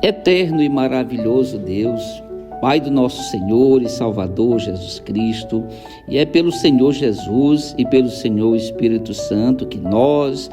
Eterno e maravilhoso Deus, Pai do nosso Senhor e Salvador Jesus Cristo, e é pelo Senhor Jesus e pelo Senhor Espírito Santo que nós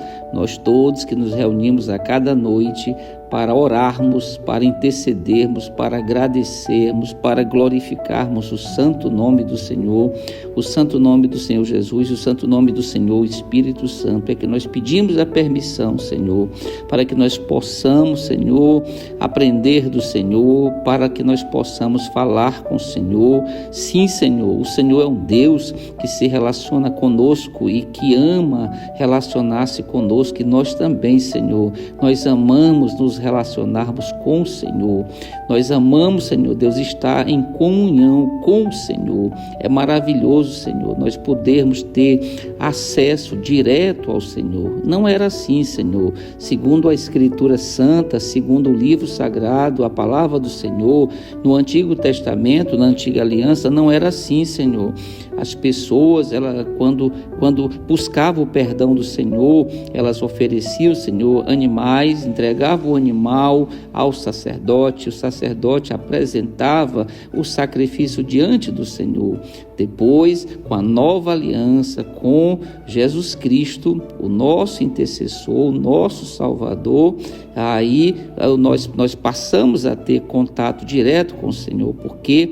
todos que nos reunimos a cada noite para orarmos, para intercedermos, para agradecermos, para glorificarmos o santo nome do Senhor, o santo nome do Senhor Jesus, o santo nome do Senhor Espírito Santo. É que nós pedimos a permissão, Senhor, para que nós possamos, Senhor, aprender do Senhor, para que nós possamos falar com o Senhor. Sim, Senhor, o Senhor é um Deus que se relaciona conosco e que ama relacionar-se conosco, e nós também, Senhor, nós amamos nos relacionarmos com o Senhor. Nós amamos, Senhor Deus, estar em comunhão com o Senhor. É maravilhoso, Senhor, nós podermos ter acesso direto ao Senhor. Não era assim, Senhor. Segundo a Escritura Santa, segundo o livro sagrado, a palavra do Senhor, no Antigo Testamento, na Antiga Aliança, não era assim, Senhor. As pessoas, quando buscavam o perdão do Senhor, elas ofereciam, Senhor, animais, entregavam o animal ao sacerdote, o sacerdote apresentava o sacrifício diante do Senhor. Depois, com a nova aliança, com Jesus Cristo, o nosso intercessor, o nosso Salvador, aí nós passamos a ter contato direto com o Senhor, porque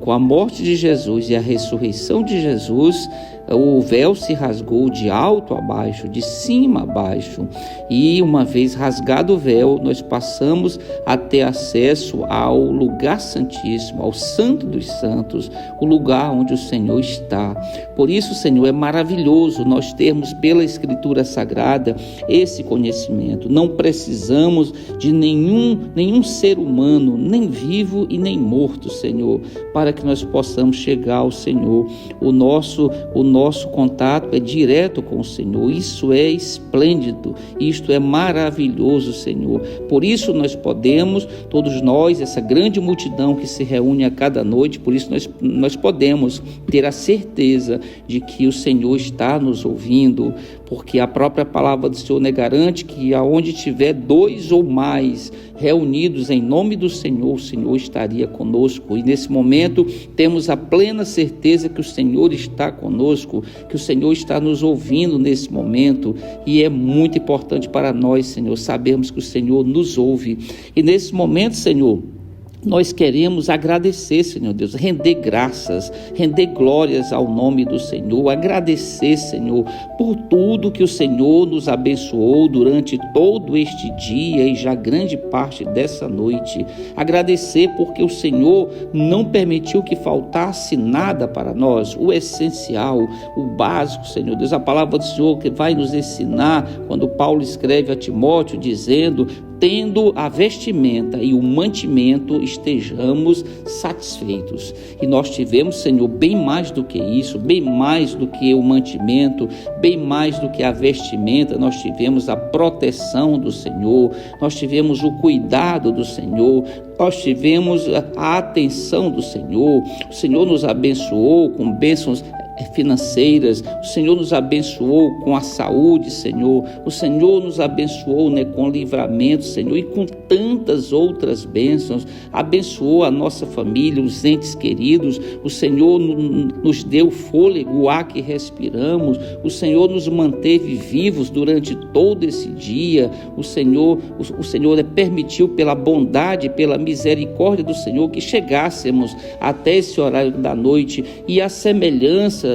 com a morte de Jesus e a ressurreição de Jesus, o véu se rasgou de alto a baixo, de cima a baixo, e uma vez rasgado o véu, nós passamos a ter acesso ao lugar santíssimo, ao Santo dos Santos, o lugar onde o Senhor está. Por isso, Senhor, é maravilhoso nós termos pela Escritura Sagrada esse conhecimento. Não precisamos de nenhum ser humano, nem vivo e nem morto, Senhor, para que nós possamos chegar ao Senhor. O nosso contato é direto com o Senhor. Isso é esplêndido, isto é maravilhoso, Senhor. Por isso nós podemos, todos nós, essa grande multidão que se reúne a cada noite, por isso nós podemos ter a certeza de que o Senhor está nos ouvindo, porque a própria palavra do Senhor garante que aonde tiver 2 ou mais reunidos em nome do Senhor, o Senhor estaria conosco. E nesse momento temos a plena certeza que o Senhor está conosco, que o Senhor está nos ouvindo nesse momento, e é muito importante para nós, Senhor, sabermos que o Senhor nos ouve. E nesse momento, Senhor, nós queremos agradecer, Senhor Deus, render graças, render glórias ao nome do Senhor, agradecer, Senhor, por tudo que o Senhor nos abençoou durante todo este dia e já grande parte dessa noite. Agradecer porque o Senhor não permitiu que faltasse nada para nós, o essencial, o básico, Senhor Deus. A palavra do Senhor que vai nos ensinar, quando Paulo escreve a Timóteo dizendo: tendo a vestimenta e o mantimento, estejamos satisfeitos. E nós tivemos, Senhor, bem mais do que isso, bem mais do que o mantimento, bem mais do que a vestimenta. Nós tivemos a proteção do Senhor, nós tivemos o cuidado do Senhor, nós tivemos a atenção do Senhor. O Senhor nos abençoou com bênçãos financeiras, o Senhor nos abençoou com a saúde, Senhor, o Senhor nos abençoou, com livramento, Senhor, e com tantas outras bênçãos. Abençoou a nossa família, os entes queridos. O Senhor nos deu fôlego, o ar que respiramos. O Senhor nos manteve vivos durante todo esse dia. O Senhor permitiu, pela bondade, pela misericórdia do Senhor, que chegássemos até esse horário da noite. E a semelhança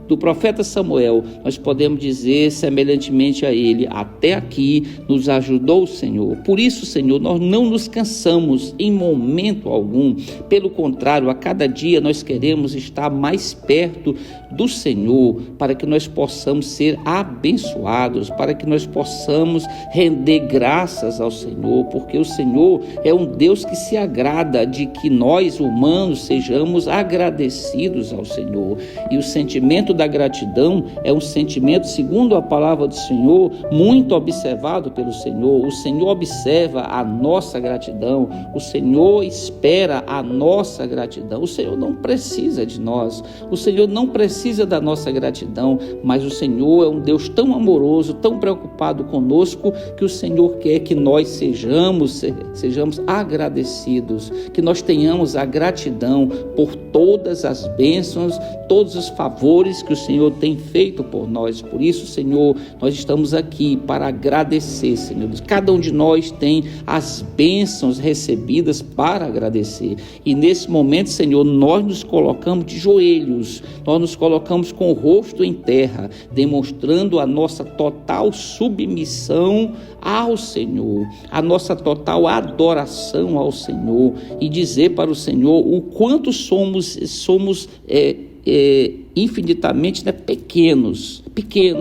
do profeta Samuel, nós podemos dizer semelhantemente a ele: até aqui nos ajudou o Senhor. Por isso, Senhor, nós não nos cansamos em momento algum. Pelo contrário, a cada dia nós queremos estar mais perto do Senhor, para que nós possamos ser abençoados, para que nós possamos render graças ao Senhor, porque o Senhor é um Deus que se agrada de que nós, humanos, sejamos agradecidos ao Senhor. E o sentimento da gratidão é um sentimento, segundo a palavra do Senhor, muito observado pelo Senhor. O Senhor observa a nossa gratidão, o Senhor espera a nossa gratidão. O Senhor não precisa de nós, o Senhor não precisa da nossa gratidão, mas o Senhor é um Deus tão amoroso, tão preocupado conosco, que o Senhor quer que nós sejamos agradecidos, que nós tenhamos a gratidão por todas as bênçãos, todos os favores que o Senhor tem feito por nós. Por isso, Senhor, nós estamos aqui para agradecer, Senhor. Cada um de nós tem as bênçãos recebidas para agradecer. E nesse momento, Senhor, nós nos colocamos de joelhos, nós nos colocamos com o rosto em terra, demonstrando a nossa total submissão ao Senhor, a nossa total adoração ao Senhor, e dizer para o Senhor o quanto somos infinitamente pequenos,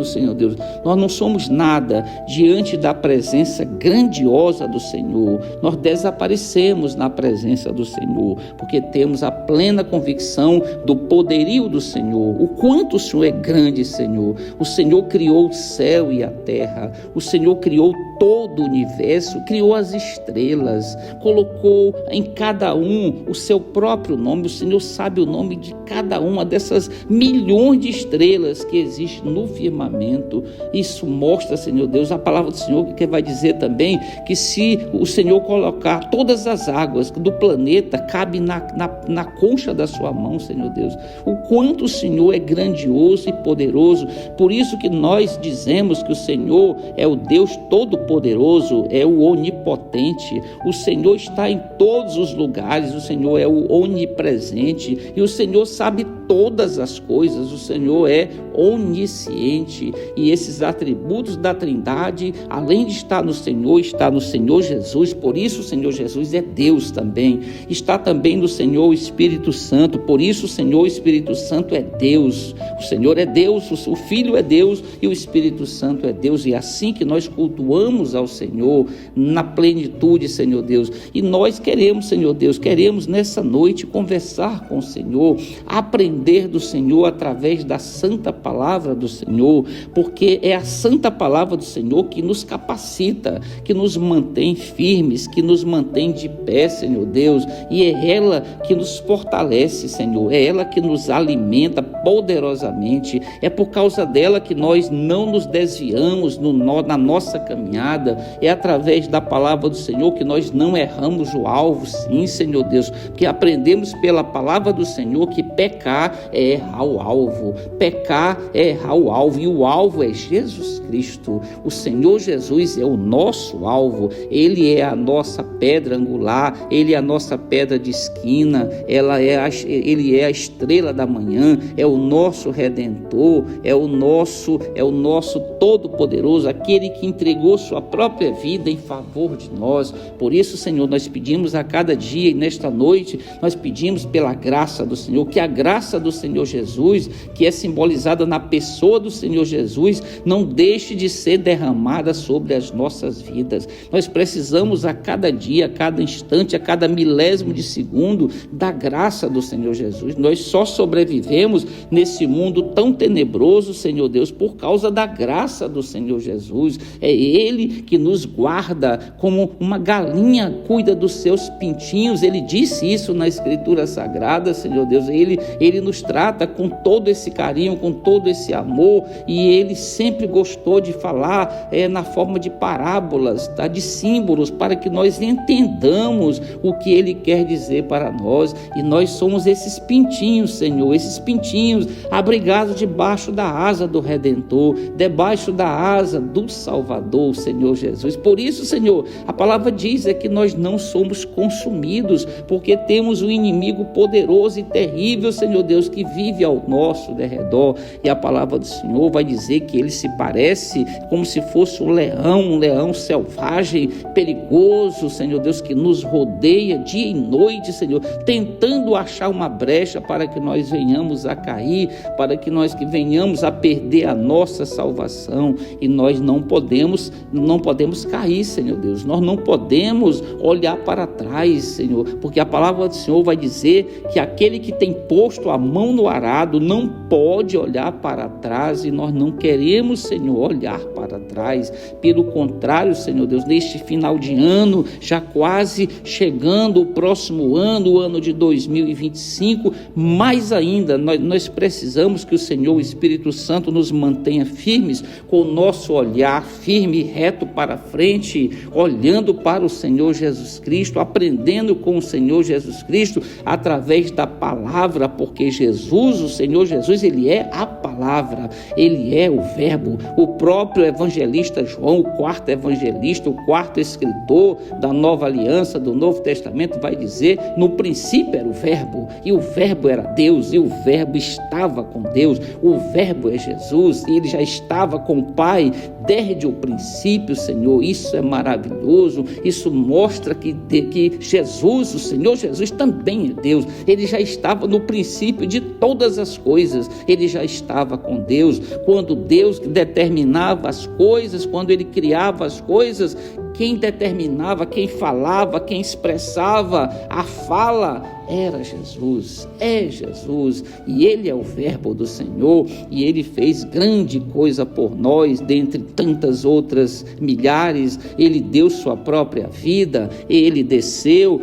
Senhor Deus. Nós não somos nada diante da presença grandiosa do Senhor. Nós desaparecemos na presença do Senhor, porque temos a plena convicção do poderio do Senhor, o quanto o Senhor é grande, Senhor. O Senhor criou o céu e a terra, o Senhor criou todo o universo, criou as estrelas, colocou em cada um o seu próprio nome. O Senhor sabe o nome de cada uma dessas milhões de estrelas que existem no firmamento. Isso mostra, Senhor Deus, a palavra do Senhor, que vai dizer também que se o Senhor colocar todas as águas do planeta, cabe na concha da sua mão, Senhor Deus. O quanto o Senhor é grandioso e poderoso. Por isso que nós dizemos que o Senhor é o Deus todo-poderoso, é o onipotente. O Senhor está em todos os lugares, o Senhor é o onipresente, e o Senhor sabe todas as coisas. O Senhor é onisciente, e esses atributos da Trindade, além de estar no Senhor, está no Senhor Jesus. Por isso o Senhor Jesus é Deus também. Está também no Senhor o Espírito Santo. Por isso o Senhor Espírito Santo é Deus. O Senhor é Deus, o Filho é Deus e o Espírito Santo é Deus. E é assim que nós cultuamos ao Senhor na plenitude, Senhor Deus. E nós queremos, Senhor Deus, queremos nessa noite conversar com o Senhor, aprender do Senhor através da santa palavra do Senhor, porque é a santa palavra do Senhor que nos capacita, que nos mantém firmes, que nos mantém de pé, Senhor Deus, e é ela que nos fortalece, Senhor, é ela que nos alimenta poderosamente. É por causa dela que nós não nos desviamos na nossa caminhada. É através da palavra do Senhor que nós não erramos o alvo, sim, Senhor Deus, porque aprendemos pela palavra do Senhor que pecar é errar o alvo, pecar é errar o alvo, e o alvo é Jesus Cristo. O Senhor Jesus é o nosso alvo, Ele é a nossa pedra angular, Ele é a nossa pedra de esquina, Ele é a estrela da manhã, é o nosso Redentor, é o nosso Todo-Poderoso, aquele que entregou sua própria vida em favor de nós. Por isso, Senhor, nós pedimos a cada dia, e nesta noite nós pedimos pela graça do Senhor, que a graça do Senhor Jesus, que é simbolizada na pessoa do Senhor Jesus, não deixe de ser derramada sobre as nossas vidas. Nós precisamos a cada dia, a cada instante, a cada milésimo de segundo da graça do Senhor Jesus. Nós só sobrevivemos nesse mundo tão tenebroso, Senhor Deus, por causa da graça do Senhor Jesus. É Ele que nos guarda como uma galinha cuida dos seus pintinhos. Ele disse isso na Escritura Sagrada, Senhor Deus. Ele nos trata com todo esse carinho, com todo esse amor, e Ele sempre gostou de falar na forma de parábolas, tá? De símbolos, para que nós entendamos o que Ele quer dizer para nós. E nós somos esses pintinhos, Senhor, esses pintinhos abrigados debaixo da asa do Redentor, debaixo da asa do Salvador, Senhor Jesus. Por isso, Senhor, a palavra diz que nós não somos consumidos, porque temos um inimigo poderoso e terrível, Senhor Deus, que vive ao nosso derredor. E a palavra do Senhor vai dizer que ele se parece como se fosse um leão selvagem, perigoso, Senhor Deus, que nos rodeia dia e noite, Senhor, tentando achar uma brecha para que nós venhamos a cair, para que nós venhamos a perder a nossa salvação. E nós não podemos cair, Senhor Deus. Nós não podemos olhar para trás, Senhor, porque a palavra do Senhor vai dizer que aquele que tem posto a mão no arado, não pode olhar para trás, e nós não queremos, Senhor, olhar para trás. Pelo contrário, Senhor Deus, neste final de ano, já quase chegando o próximo ano, o ano de 2025, mais ainda, nós precisamos que o Senhor, o Espírito Santo, nos mantenha firmes, com o nosso olhar firme e reto para frente, olhando para o Senhor Jesus Cristo, aprendendo com o Senhor Jesus Cristo, através da palavra, porque Jesus, o Senhor Jesus, Ele é a palavra, Ele é o verbo. O próprio evangelista João, o quarto evangelista, o quarto escritor da nova aliança, do Novo Testamento, vai dizer: no princípio era o verbo, e o verbo era Deus, e o verbo estava com Deus. O verbo é Jesus, e Ele já estava com o Pai desde o princípio, Senhor. Isso é maravilhoso, isso mostra que Jesus, o Senhor Jesus, também é Deus. Ele já estava no princípio de todas as coisas, Ele já estava com Deus. Quando Deus determinava as coisas, quando Ele criava as coisas, quem determinava, quem falava, quem expressava a fala era Jesus, é Jesus, e Ele é o verbo do Senhor, e Ele fez grande coisa por nós, dentre tantas outras milhares. Ele deu sua própria vida, Ele desceu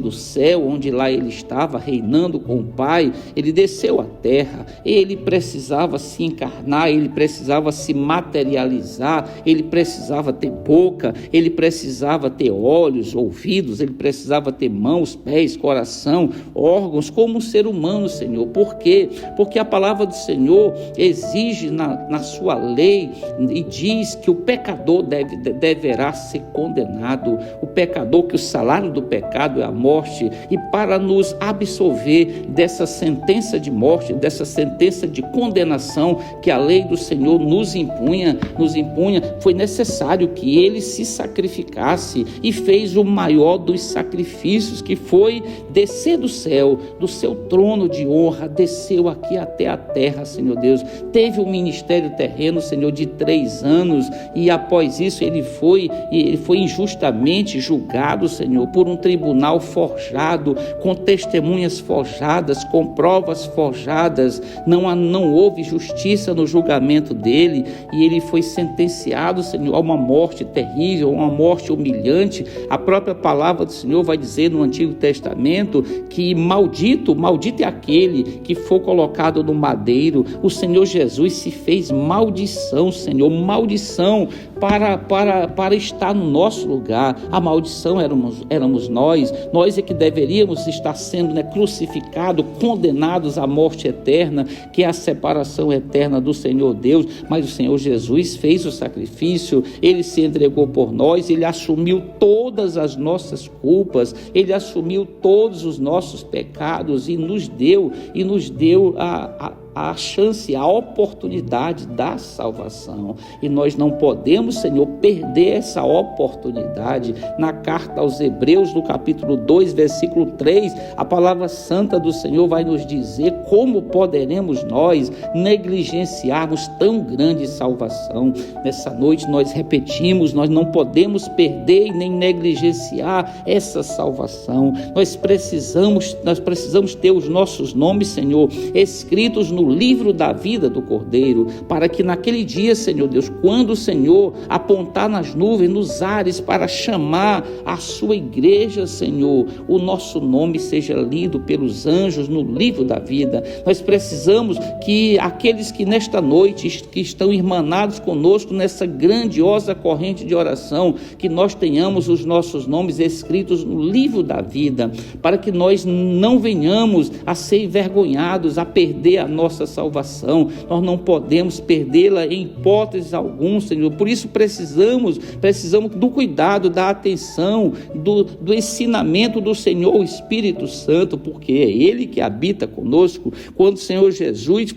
do céu, onde lá Ele estava reinando com o Pai. Ele desceu à terra, Ele precisava se encarnar, Ele precisava se materializar, Ele precisava ter boca, Ele precisava ter olhos, ouvidos, Ele precisava ter mãos, pés, coração, órgãos, como um ser humano, Senhor. Por quê? Porque a palavra do Senhor exige na sua lei e diz que o pecador deverá ser condenado. O pecador, que o salário do pecado é a morte, e para nos absolver dessa sentença de morte, dessa sentença de condenação que a lei do Senhor nos impunha, foi necessário que Ele se sacrificasse, e fez o maior dos sacrifícios, que foi descer do céu, do seu trono de honra, desceu aqui até a terra, Senhor Deus. Teve um ministério terreno, Senhor, de 3 anos, e após isso ele foi injustamente julgado, Senhor, por um tribunal forjado, com testemunhas forjadas, com provas forjadas. Não houve justiça no julgamento dele, e ele foi sentenciado, Senhor, a uma morte terrível, uma morte humilhante. A própria palavra do Senhor vai dizer no Antigo Testamento que maldito é aquele que for colocado no madeiro. O Senhor Jesus se fez maldição, Senhor, maldição para estar no nosso lugar. A maldição éramos nós é que deveríamos estar sendo crucificados, condenados à morte eterna, que é a separação eterna do Senhor Deus. Mas o Senhor Jesus fez o sacrifício, Ele se entregou por nós, Ele assumiu todas as nossas culpas, Ele assumiu todos os nossos pecados, e nos deu a chance, a oportunidade da salvação. E nós não podemos, Senhor, perder essa oportunidade. Na carta aos Hebreus, no capítulo 2, versículo 3, a palavra santa do Senhor vai nos dizer como poderemos nós negligenciarmos tão grande salvação. Nessa noite nós repetimos, nós não podemos perder e nem negligenciar essa salvação. Nós precisamos ter os nossos nomes, Senhor, escritos no livro da vida do Cordeiro, para que naquele dia, Senhor Deus, quando o Senhor apontar nas nuvens, nos ares, para chamar a sua igreja, Senhor, o nosso nome seja lido pelos anjos no livro da vida. Nós precisamos que aqueles que nesta noite que estão irmanados conosco nessa grandiosa corrente de oração, que nós tenhamos os nossos nomes escritos no livro da vida, para que nós não venhamos a ser envergonhados, a perder a nossa salvação. Nós não podemos perdê-la em hipótese alguma, Senhor. Por isso precisamos do cuidado, da atenção, do ensinamento do Senhor, o Espírito Santo, porque é Ele que habita conosco. Quando o Senhor Jesus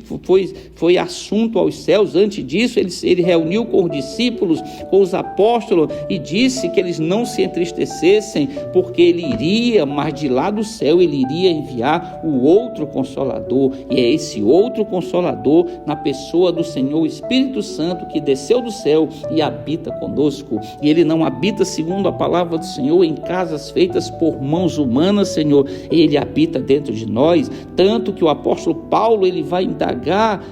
foi assunto aos céus, antes disso ele reuniu com os discípulos, com os apóstolos, e disse que eles não se entristecessem, porque Ele iria, mas de lá do céu Ele iria enviar o outro Consolador, e é esse outro outro Consolador na pessoa do Senhor Espírito Santo, que desceu do céu e habita conosco. E ele não habita, segundo a palavra do Senhor, em casas feitas por mãos humanas, Senhor. Ele habita dentro de nós, tanto que o apóstolo Paulo, ele vai indagar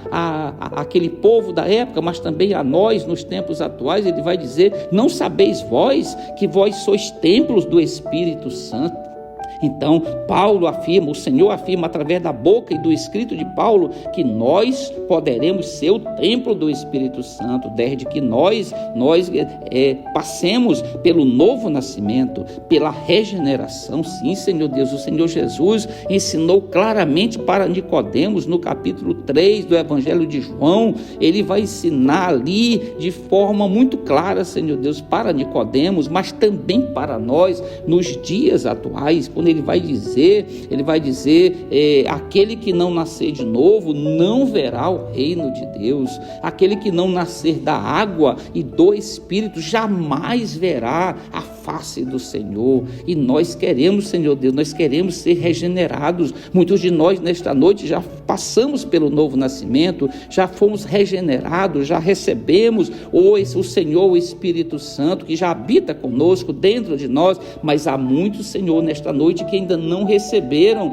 aquele povo da época, mas também a nós nos tempos atuais. Ele vai dizer: não sabeis vós que vós sois templos do Espírito Santo? Então, Paulo afirma, o Senhor afirma através da boca e do escrito de Paulo, que nós poderemos ser o templo do Espírito Santo, desde que nós passemos pelo novo nascimento, pela regeneração. Sim, Senhor Deus, o Senhor Jesus ensinou claramente para Nicodemos, no capítulo 3 do Evangelho de João. Ele vai ensinar ali de forma muito clara, Senhor Deus, para Nicodemos, mas também para nós, nos dias atuais, quando ele vai dizer, aquele que não nascer de novo não verá o reino de Deus. Aquele que não nascer da água e do Espírito jamais verá a face do Senhor. E nós queremos, Senhor Deus, nós queremos ser regenerados. Muitos de nós nesta noite já passamos pelo novo nascimento, já fomos regenerados, já recebemos o Senhor, o Espírito Santo, que já habita conosco dentro de nós, mas há muitos, Senhor, nesta noite que ainda não receberam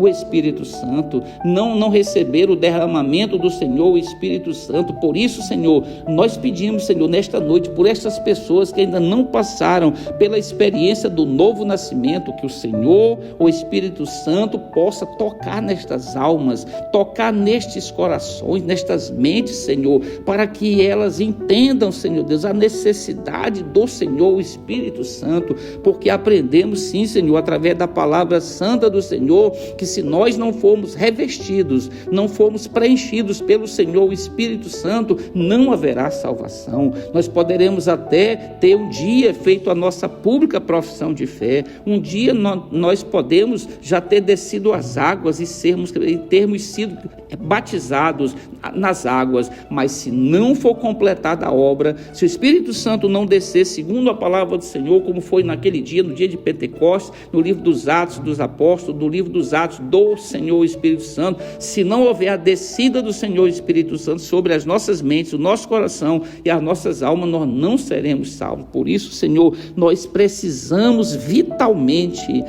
o Espírito Santo, não receberam o derramamento do Senhor, o Espírito Santo. Por isso, Senhor, nós pedimos, Senhor, nesta noite, por estas pessoas que ainda não passaram pela experiência do novo nascimento, que o Senhor, o Espírito Santo, possa tocar nestas almas, tocar nestes corações, nestas mentes, Senhor, para que elas entendam, Senhor Deus, a necessidade do Senhor, o Espírito Santo, porque aprendemos, sim, Senhor, através da palavra santa do Senhor, que se nós não formos revestidos, não formos preenchidos pelo Senhor, o Espírito Santo, não haverá salvação. Nós poderemos até ter um dia feito a nossa pública profissão de fé, um dia nós podemos já ter descido as águas e termos sido batizados nas águas, mas se não for completada a obra, se o Espírito Santo não descer segundo a palavra do Senhor, como foi naquele dia, no dia de Pentecostes, no livro dos Atos dos Apóstolos, no livro dos Atos do Senhor Espírito Santo, se não houver a descida do Senhor Espírito Santo sobre as nossas mentes, o nosso coração e as nossas almas, nós não seremos salvos. Por isso, Senhor, nós precisamos vitalmente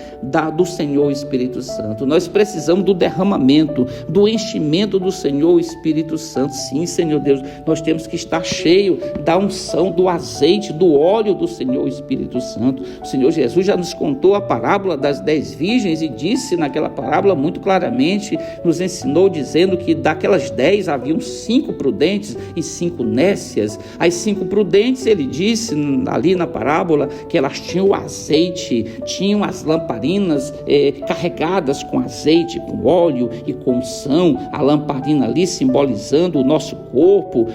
do Senhor Espírito Santo. Nós precisamos do derramamento, do enchimento do Senhor Espírito Santo. Sim, Senhor Deus, nós temos que estar cheio da unção, do azeite, do óleo do Senhor Espírito Santo. O Senhor Jesus já nos contou a parábola das 10 virgens e disse naquela parábola muito claramente, nos ensinou dizendo que daquelas 10 haviam 5 prudentes e 5 nécias. As 5 prudentes, ele disse ali na parábola, que elas tinham o azeite, tinham as lamparinas carregadas com azeite, com óleo e com unção, a lamparina ali simbolizando o nosso corpo,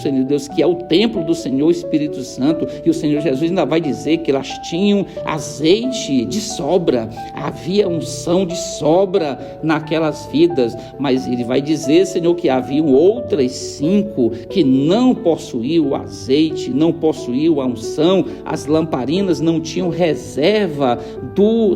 Senhor Deus, que é o templo do Senhor Espírito Santo. E o Senhor Jesus ainda vai dizer que elas tinham azeite de sobra, havia unção de sobra naquelas vidas, mas ele vai dizer, Senhor, que haviam outras 5 que não possuíam o azeite, não possuíam a unção, as lamparinas não tinham reserva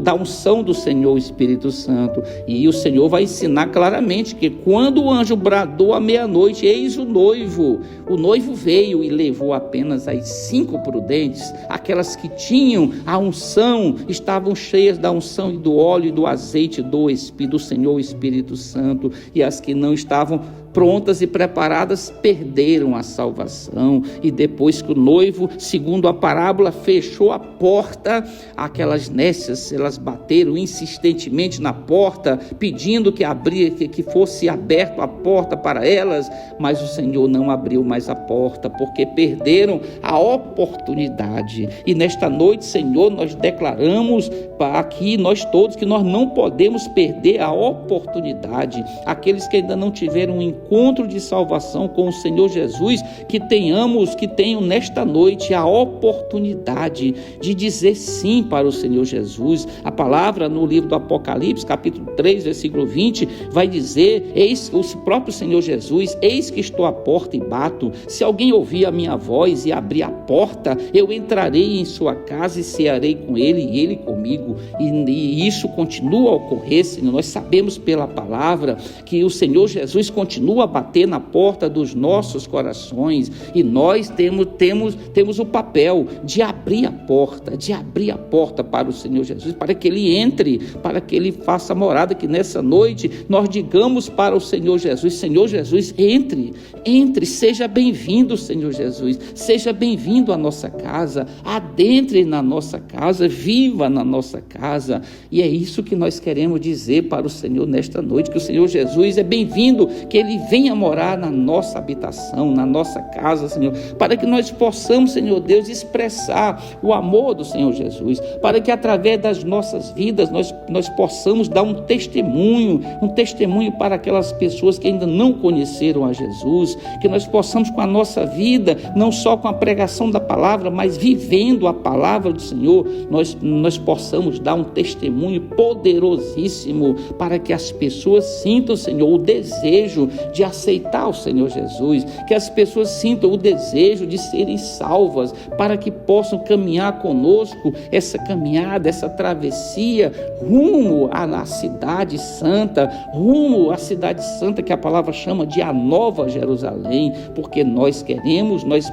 da unção do Senhor Espírito Santo. E o Senhor vai ensinar claramente que quando o anjo bradou à meia-noite, eis o noivo veio e levou apenas as 5 prudentes, aquelas que tinham a unção, estavam cheias da unção e do óleo e do azeite do Senhor Espírito Santo, e as que não estavam prontas e preparadas perderam a salvação. E depois que o noivo, segundo a parábola, fechou a porta, aquelas nécias, elas bateram insistentemente na porta, pedindo que fosse aberta a porta para elas, mas o Senhor não abriu mais a porta, porque perderam a oportunidade. E nesta noite, Senhor, nós declaramos aqui, nós todos, que nós não podemos perder a oportunidade. Aqueles que ainda não tiveram um encontro encontro de salvação com o Senhor Jesus, que tenham nesta noite a oportunidade de dizer sim para o Senhor Jesus. A palavra no livro do Apocalipse, capítulo 3, versículo 20, vai dizer, eis o próprio Senhor Jesus, eis que estou à porta e bato, se alguém ouvir a minha voz e abrir a porta, eu entrarei em sua casa e cearei com ele e ele comigo. E isso continua a ocorrer, Senhor. Nós sabemos pela palavra que o Senhor Jesus continua a bater na porta dos nossos corações, e nós temos o papel de abrir a porta para o Senhor Jesus, para que ele entre, para que ele faça morada, que nessa noite nós digamos para o Senhor Jesus: Senhor Jesus, entre, seja bem-vindo, Senhor Jesus, seja bem-vindo à nossa casa, adentre na nossa casa, viva na nossa casa. E é isso que nós queremos dizer para o Senhor nesta noite, que o Senhor Jesus é bem-vindo, que ele venha morar na nossa habitação, na nossa casa, Senhor, para que nós possamos, Senhor Deus, expressar o amor do Senhor Jesus, para que através das nossas vidas nós possamos dar um testemunho para aquelas pessoas que ainda não conheceram a Jesus, que nós possamos com a nossa vida, não só com a pregação da palavra, mas vivendo a palavra do Senhor, nós possamos dar um testemunho poderosíssimo para que as pessoas sintam, Senhor, o desejo de aceitar o Senhor Jesus, que as pessoas sintam o desejo de serem salvas, para que possam caminhar conosco essa caminhada, essa travessia rumo à cidade santa, rumo à cidade santa que a palavra chama de a Nova Jerusalém, porque nós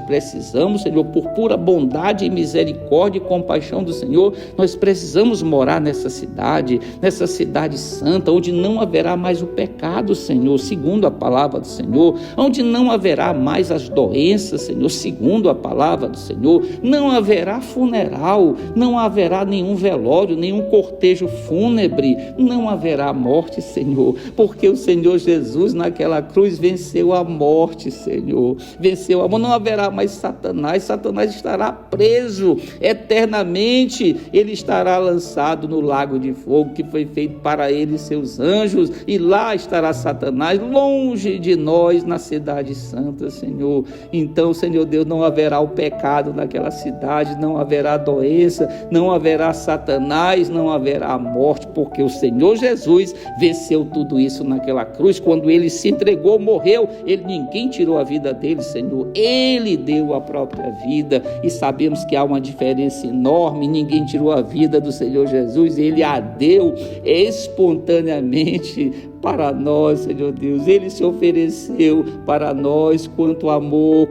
precisamos, Senhor, por pura bondade e misericórdia e compaixão do Senhor, nós precisamos morar nessa cidade santa, onde não haverá mais o pecado, Senhor, segundo a palavra do Senhor, onde não haverá mais as doenças, Senhor, segundo a palavra do Senhor, não haverá funeral, não haverá nenhum velório, nenhum cortejo fúnebre, não haverá morte, Senhor, porque o Senhor Jesus naquela cruz venceu a morte, Senhor, venceu a morte. Não haverá mais Satanás estará preso eternamente, ele estará lançado no lago de fogo que foi feito para ele e seus anjos, e lá estará Satanás longe de nós na cidade santa, Senhor. Então, Senhor Deus, não haverá o pecado naquela cidade, não haverá doença, não haverá Satanás, não haverá morte, porque o Senhor Jesus venceu tudo isso naquela cruz. Quando ele se entregou, morreu, ninguém tirou a vida dele, Senhor, ele deu a própria vida, e sabemos que há uma diferença enorme. Ninguém tirou a vida do Senhor Jesus, ele a deu espontaneamente para nós, Senhor Deus. Ele se ofereceu para nós. Quanto amor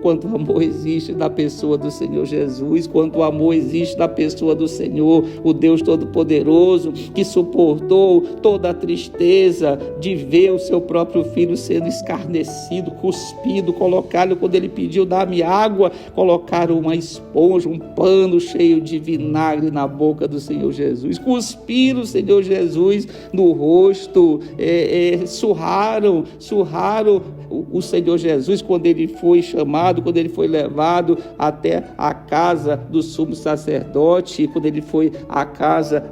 existe na pessoa do Senhor Jesus, quanto amor existe na pessoa do Senhor, o Deus Todo-Poderoso, que suportou toda a tristeza de ver o seu próprio filho sendo escarnecido, cuspido, colocaram, quando ele pediu: dá-me água, colocaram uma esponja, um pano cheio de vinagre na boca do Senhor Jesus, cuspiram o Senhor Jesus no rosto, surraram o Senhor Jesus quando ele foi chamado, quando ele foi levado até a casa do sumo sacerdote, quando ele foi à casa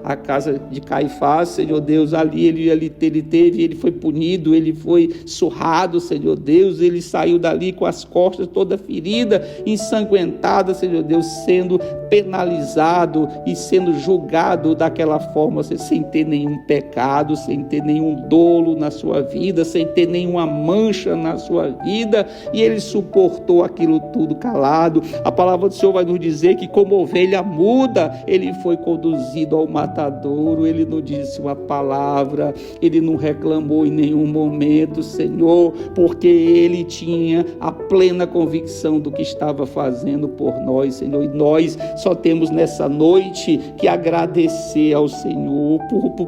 de Caifás, Senhor Deus, ali ele foi punido, ele foi surrado, Senhor Deus, ele saiu dali com as costas toda ferida, ensanguentada, Senhor Deus, sendo penalizado e sendo julgado daquela forma, sem ter nenhum pecado, sem ter nenhum dolo na sua vida, sem ter nenhuma mancha na sua vida, e ele suportou aquilo tudo calado. A palavra do Senhor vai nos dizer que, como ovelha muda, ele foi conduzido ao matadouro. Ele não disse uma palavra, ele não reclamou em nenhum momento, Senhor, porque ele tinha a plena convicção do que estava fazendo por nós, Senhor. E nós só temos nessa noite que agradecer ao Senhor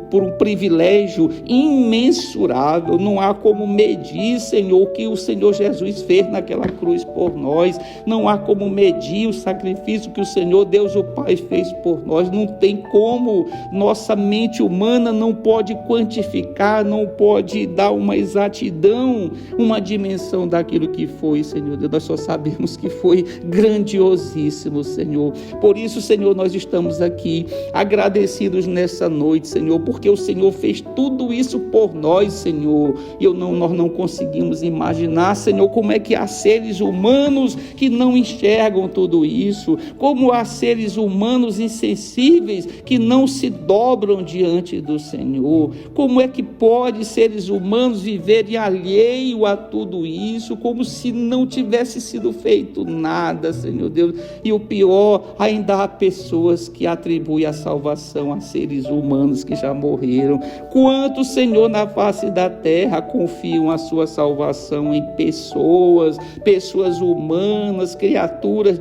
por um privilégio imensurável. Não há como medir, Senhor, o que o Senhor Jesus fez naquela cruz por nós. Não há como medir o sacrifício que o Senhor Deus o Pai fez por nós. Não tem como. Nossa mente humana não pode quantificar, não pode dar uma exatidão, uma dimensão daquilo que foi, Senhor Deus. Nós só sabemos que foi grandiosíssimo, Senhor, Por isso, Senhor, nós estamos aqui agradecidos nessa noite, Senhor, porque o Senhor fez tudo isso por nós, Senhor. Nós não conseguimos imaginar, Senhor, como é que há seres humanos que não enxergam tudo isso, como há seres humanos insensíveis que não se dobram diante do Senhor. Como é que pode seres humanos viverem alheio a tudo isso, como se não tivesse sido feito nada, Senhor Deus? E o pior, ainda há pessoas que atribuem a salvação a seres humanos que já morreram. Quantos, Senhor, na face da terra confiam a sua salvação em pessoas humanas, criaturas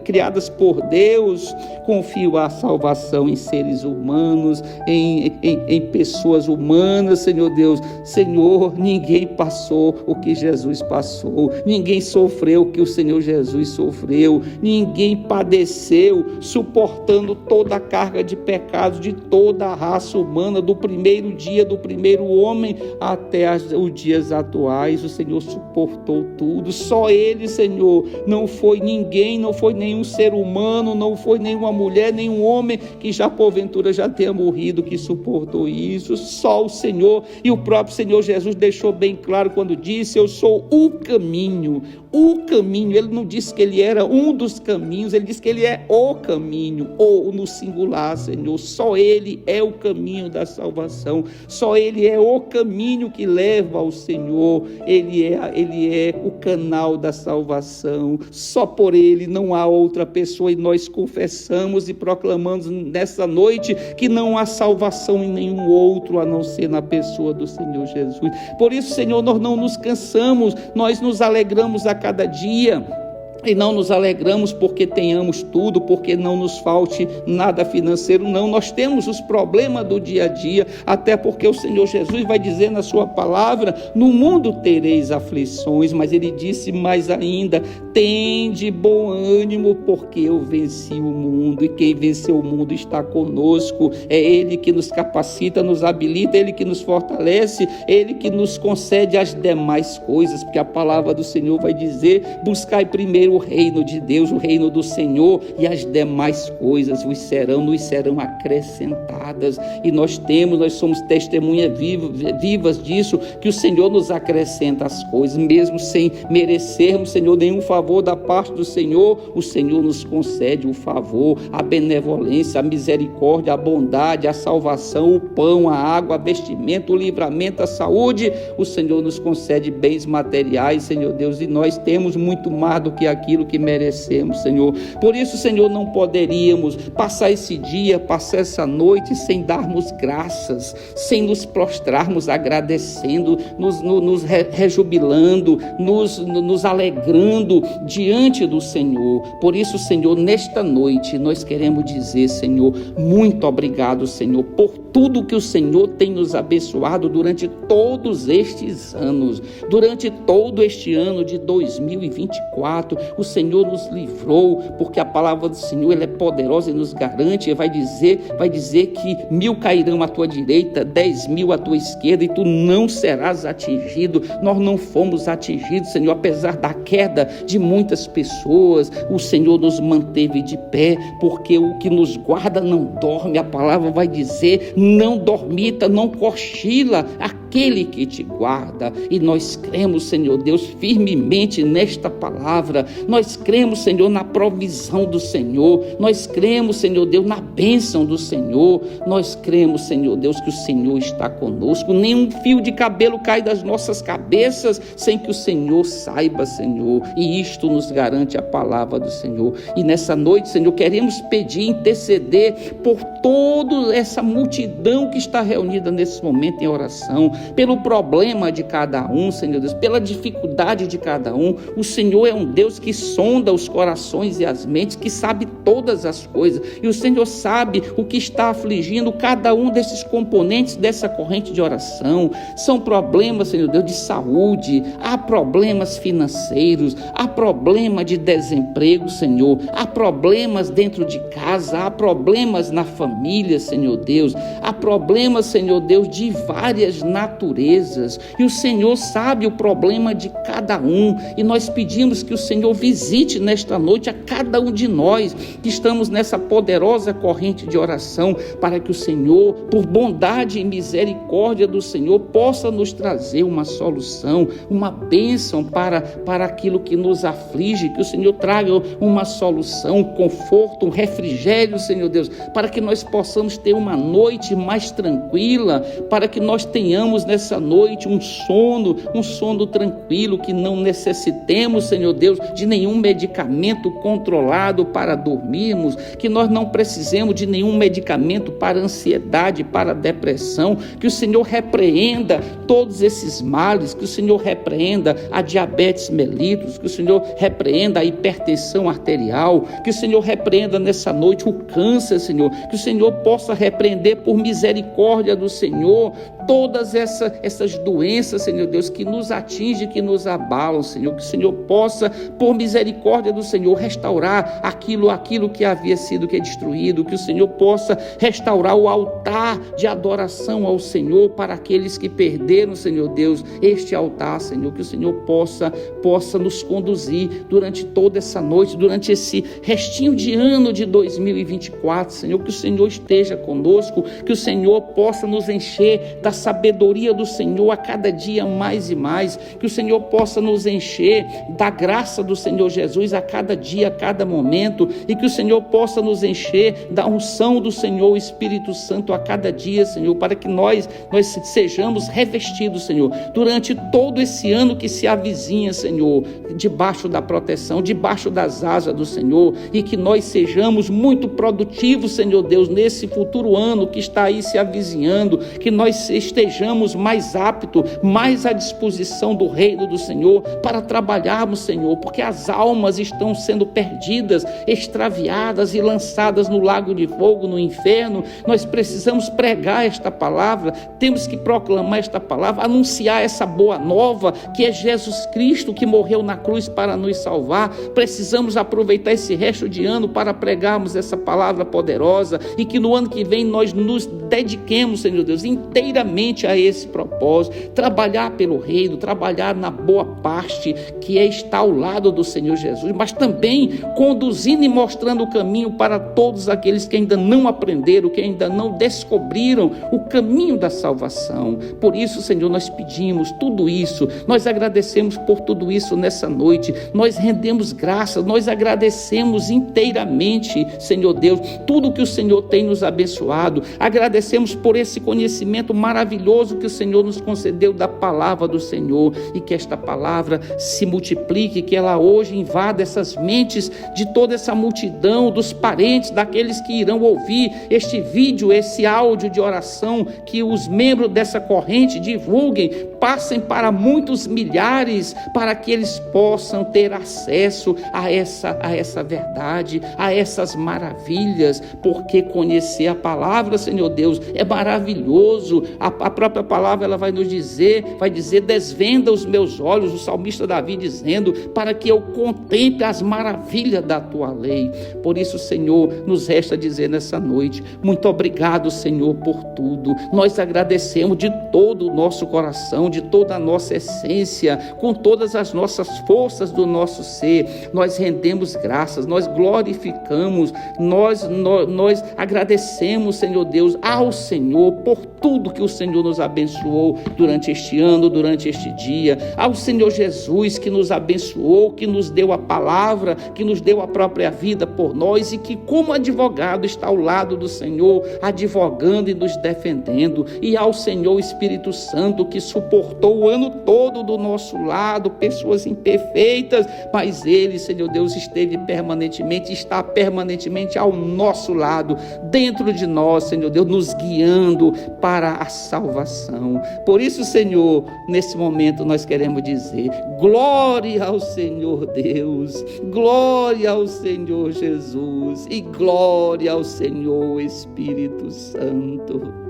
criadas por Deus, confiam a salvação em seres humanos, em pessoas humanas, Senhor Deus. Senhor, ninguém passou o que Jesus passou, ninguém sofreu o que o Senhor Jesus sofreu, ninguém padeceu suportando toda a carga de pecados de toda a raça humana, do primeiro dia do primeiro homem até os dias atuais. O Senhor suportou tudo, só Ele, Senhor. Não foi ninguém, não foi nenhum ser humano, não foi nenhuma mulher, nenhum homem que já porventura já tenha morrido que suportou isso. Só o Senhor. E o próprio Senhor Jesus deixou bem claro quando disse: eu sou o caminho. O caminho. Ele não disse que ele era um dos caminhos, ele disse que ele é o caminho, ou no singular, Senhor. Só Ele é o caminho da salvação, só Ele é o caminho que leva ao Senhor. Ele é o canal da salvação. Só por Ele não há outra pessoa, e nós confessamos e proclamamos nessa noite que não há salvação em nenhum outro a não ser na pessoa do Senhor Jesus. Por isso, Senhor, nós não nos cansamos, nós nos alegramos a cada dia. E não nos alegramos porque tenhamos tudo, porque não nos falte nada financeiro, não. Nós temos os problemas do dia a dia, até porque o Senhor Jesus vai dizer na sua palavra: no mundo tereis aflições, mas Ele disse mais ainda: tende bom ânimo, porque eu venci o mundo, e quem venceu o mundo está conosco. É Ele que nos capacita, nos habilita, Ele que nos fortalece, Ele que nos concede as demais coisas, porque a palavra do Senhor vai dizer: buscai primeiro o reino de Deus, o reino do Senhor, e as demais coisas nos serão acrescentadas. E nós somos testemunhas vivas disso, que o Senhor nos acrescenta as coisas, mesmo sem merecermos, Senhor, nenhum favor da parte do Senhor. O Senhor nos concede o favor, a benevolência, a misericórdia, a bondade, a salvação, o pão, a água, a vestimento, o livramento, a saúde. O Senhor nos concede bens materiais, Senhor Deus, e nós temos muito mais do que aquilo que merecemos, Senhor. Por isso, Senhor, não poderíamos passar esse dia, passar essa noite sem darmos graças, sem nos prostrarmos agradecendo, nos rejubilando, nos alegrando diante do Senhor. Por isso, Senhor, nesta noite nós queremos dizer, Senhor, muito obrigado, Senhor, por tudo que o Senhor tem nos abençoado durante todos estes anos, durante todo este ano de 2024. O Senhor nos livrou, porque a palavra do Senhor, ela é poderosa e nos garante, vai dizer que 1.000 cairão à tua direita, 10.000 à tua esquerda, e tu não serás atingido. Nós não fomos atingidos, Senhor, apesar da queda de muitas pessoas. O Senhor nos manteve de pé, porque o que nos guarda não dorme. A palavra vai dizer: não dormita, não cochila aquele que te guarda. E nós cremos, Senhor Deus, firmemente nesta palavra. Nós cremos, Senhor, na provisão do Senhor. Nós cremos, Senhor Deus, na bênção do Senhor. Nós cremos, Senhor Deus, que o Senhor está conosco. Nenhum fio de cabelo cai das nossas cabeças sem que o Senhor saiba, Senhor. E isto nos garante a palavra do Senhor. E nessa noite, Senhor, queremos pedir, interceder por toda essa multidão que está reunida nesse momento em oração, pelo problema de cada um, Senhor Deus, pela dificuldade de cada um. O Senhor é um Deus que sonda os corações e as mentes, que sabe todas as coisas, e o Senhor sabe o que está afligindo cada um desses componentes dessa corrente de oração. São problemas, Senhor Deus, de saúde, há problemas financeiros, há problema de desemprego, Senhor, há problemas dentro de casa, há problemas na família, famílias, Senhor Deus. Há problemas, Senhor Deus, de várias naturezas. E o Senhor sabe o problema de cada um. E nós pedimos que o Senhor visite nesta noite a cada um de nós que estamos nessa poderosa corrente de oração, para que o Senhor, por bondade e misericórdia do Senhor, possa nos trazer uma solução, uma bênção para aquilo que nos aflige, que o Senhor traga uma solução, um conforto, um refrigério, Senhor Deus, para que nós possamos ter uma noite mais tranquila, para que nós tenhamos nessa noite um sono tranquilo, que não necessitemos, Senhor Deus, de nenhum medicamento controlado para dormirmos, que nós não precisemos de nenhum medicamento para ansiedade, para depressão, que o Senhor repreenda todos esses males, que o Senhor repreenda a diabetes mellitus, que o Senhor repreenda a hipertensão arterial, que o Senhor repreenda nessa noite o câncer, Senhor, que o Senhor possa repreender por misericórdia do Senhor todas essas doenças, Senhor Deus, que nos atingem, que nos abalam, Senhor, que o Senhor possa, por misericórdia do Senhor, restaurar aquilo que havia sido destruído, que o Senhor possa restaurar o altar de adoração ao Senhor para aqueles que perderam, Senhor Deus, este altar, Senhor, que o Senhor possa nos conduzir durante toda essa noite, durante esse restinho de ano de 2024, Senhor, que o Senhor esteja conosco, que o Senhor possa nos encher da sabedoria do Senhor a cada dia mais e mais, que o Senhor possa nos encher da graça do Senhor Jesus a cada dia, a cada momento, e que o Senhor possa nos encher da unção do Senhor, o Espírito Santo, a cada dia, Senhor, para que nós sejamos revestidos, Senhor, durante todo esse ano que se avizinha, Senhor, debaixo da proteção, debaixo das asas do Senhor, e que nós sejamos muito produtivos, Senhor Deus, nesse futuro ano que está aí se avizinhando, que nós estejamos mais aptos, mais à disposição do reino do Senhor, para trabalharmos, Senhor, porque as almas estão sendo perdidas, extraviadas e lançadas no lago de fogo, no inferno. Nós precisamos pregar esta palavra, temos que proclamar esta palavra, anunciar essa boa nova, que é Jesus Cristo, que morreu na cruz para nos salvar. Precisamos aproveitar esse resto de ano para pregarmos essa palavra poderosa, e que no ano que vem nós nos dediquemos, Senhor Deus, inteiramente a esse propósito, trabalhar pelo reino, trabalhar na boa parte que é estar ao lado do Senhor Jesus, mas também conduzindo e mostrando o caminho para todos aqueles que ainda não aprenderam, que ainda não descobriram o caminho da salvação. Por isso, Senhor, nós pedimos tudo isso, nós agradecemos por tudo isso nessa noite, nós rendemos graças, nós agradecemos inteiramente, Senhor Deus, tudo que o Senhor tem nos abençoado, agradecemos por esse conhecimento maravilhoso que o Senhor nos concedeu da palavra do Senhor, e que esta palavra se multiplique, que ela hoje invada essas mentes de toda essa multidão, dos parentes, daqueles que irão ouvir este vídeo, esse áudio de oração, que os membros dessa corrente divulguem, passem para muitos milhares, para que eles possam ter acesso a essa verdade, a essas maravilhas, porque conhecer a palavra, Senhor Deus, é maravilhoso. A própria palavra ela vai dizer, desvenda os meus olhos, o salmista Davi dizendo, para que eu contemple as maravilhas da tua lei. Por isso, Senhor, nos resta dizer nessa noite, muito obrigado, Senhor, por tudo. Nós agradecemos de todo o nosso coração, de toda a nossa essência, com todas as nossas forças do nosso ser. Nós rendemos graças, nós glorificamos, nós agradecemos, Senhor Deus, ao Senhor por tudo que o Senhor nos abençoou durante este ano, durante este dia, ao Senhor Jesus que nos abençoou, que nos deu a palavra, que nos deu a própria vida por nós, e que como advogado está ao lado do Senhor, advogando e nos defendendo, e ao Senhor Espírito Santo que suportou o ano todo do nosso lado, pessoas imperfeitas, mas Ele, Senhor Deus, esteve permanentemente, está permanentemente ao nosso lado, dentro de nós, Senhor Deus, nos guiando para a salvação. Por isso, Senhor, nesse momento nós queremos dizer, glória ao Senhor Deus, glória ao Senhor Jesus e glória ao Senhor Espírito Santo.